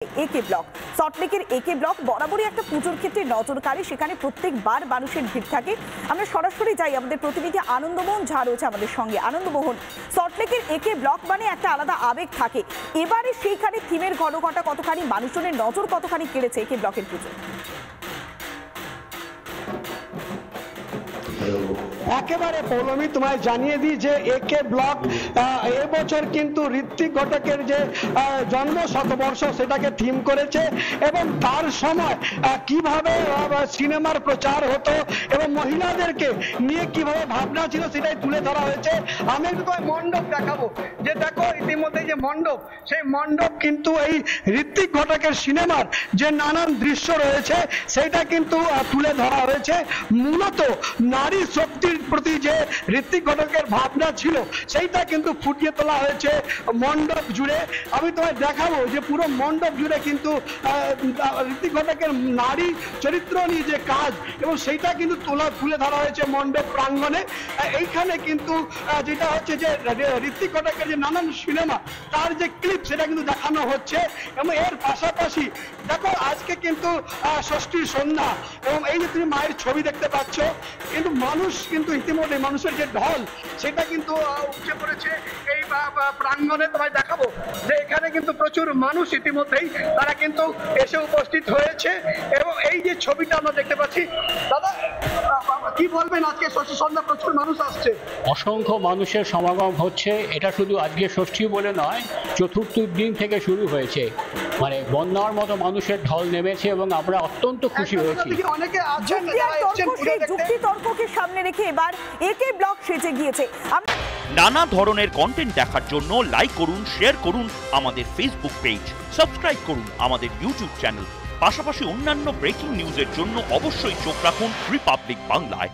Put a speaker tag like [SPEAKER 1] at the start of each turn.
[SPEAKER 1] একে ব্লক সল্টলেকের একে ব্লক বরাবরই একটা পুজোর ক্ষেত্রে নজরকাড়ি। সেখানে প্রত্যেকবার মানুষের ভিড় থাকে। আমরা সরাসরি যাই, আমাদের প্রতিনিধি আনন্দমোহন ঝা রয়েছে আমাদের সঙ্গে। আনন্দমোহন, সল্টলেকের একে ব্লক মানে একটা আলাদা আবেগ থাকে। এবারে সেইখানে থিমের ঘনঘটা কতখানি, মানুষজনের নজর কতখানি কেড়েছে একে ব্লকের পুজো?
[SPEAKER 2] একেবারে পৌলমী, তোমায় জানিয়ে দিই যে একে ব্লক এবছর কিন্তু ঋত্বিক ঘটকের যে জন্ম শতবর্ষ সেটাকে থিম করেছে এবং তার সময় কিভাবে সিনেমার প্রচার হতো এবং মহিলাদেরকে নিয়ে কিভাবে ভাবনা ছিল সেটাই তুলে ধরা হয়েছে। আমি একটু মণ্ডপ দেখাবো, যে দেখো ইতিমধ্যে যে মণ্ডপ, সেই মণ্ডপ কিন্তু এই ঋত্বিক ঘটকের সিনেমার যে নানান দৃশ্য রয়েছে সেইটা কিন্তু তুলে ধরা হয়েছে। মূলত নারী শক্তির প্রতি যে ঋত্বিক ঘটকের ভাবনা ছিল সেইটা কিন্তু ফুটিয়ে তোলা হয়েছে মণ্ডপ জুড়ে। আমি তোমায় দেখাবো যে পুরো মণ্ডপ জুড়ে কিন্তু ঋত্বিক ঘটকের নারী চরিত্র নিয়ে যে কাজ এবং সেইটা কিন্তু তুলে ধরা হয়েছে মণ্ডপ প্রাঙ্গণে। এইখানে কিন্তু যেটা হচ্ছে যে ঋত্বিক ঘটকের যে নানান সিনেমা তার যে ক্লিপ সেটা কিন্তু দেখানো হচ্ছে। এবং এর পাশাপাশি দেখো আজকে কিন্তু ষষ্ঠীর সন্ধ্যা এবং এই যে তুমি মায়ের ছবি দেখতে পাচ্ছ, কিন্তু মানুষ কিন্তু ইতিমধ্যে মানুষের যে ঢল সেটা কিন্তু উপচে পড়েছে এই প্রাঙ্গণে। তোমায় দেখাবো যে এখানে কিন্তু প্রচুর মানুষ ইতিমধ্যেই তারা কিন্তু এসে উপস্থিত হয়েছে এবং এই যে ছবিটা আমরা দেখতে পাচ্ছি। দাদা কি বলবেন, আজকে ষষ্ঠী সন্ধ্যা প্রচুর মানুষ আসছে,
[SPEAKER 3] অসংখ্য মানুষের সমাগম হচ্ছে। এটা শুধু আজকে ষষ্ঠী বলে নয়, চতুর্থ দিন থেকে শুরু হয়েছে। মানে বন্যার মতো মানুষের ঢল নেমেছে এবং আমরা অত্যন্ত খুশি হয়েছি।
[SPEAKER 2] অনেকে আছেন
[SPEAKER 1] যুক্তি তর্ককে সামনে রেখে এবার একে ব্লক সেজে গিয়েছে।
[SPEAKER 4] নানা ধরনের কন্টেন্ট দেখার জন্য লাইক করুন, শেয়ার করুন আমাদের ফেসবুক পেজ, সাবস্ক্রাইব করুন আমাদের ইউটিউব চ্যানেল। পাশাপাশি অন্যান্য ব্রেকিং নিউজের জন্য অবশ্যই চোখ রাখুন রিপাবলিক বাংলায়।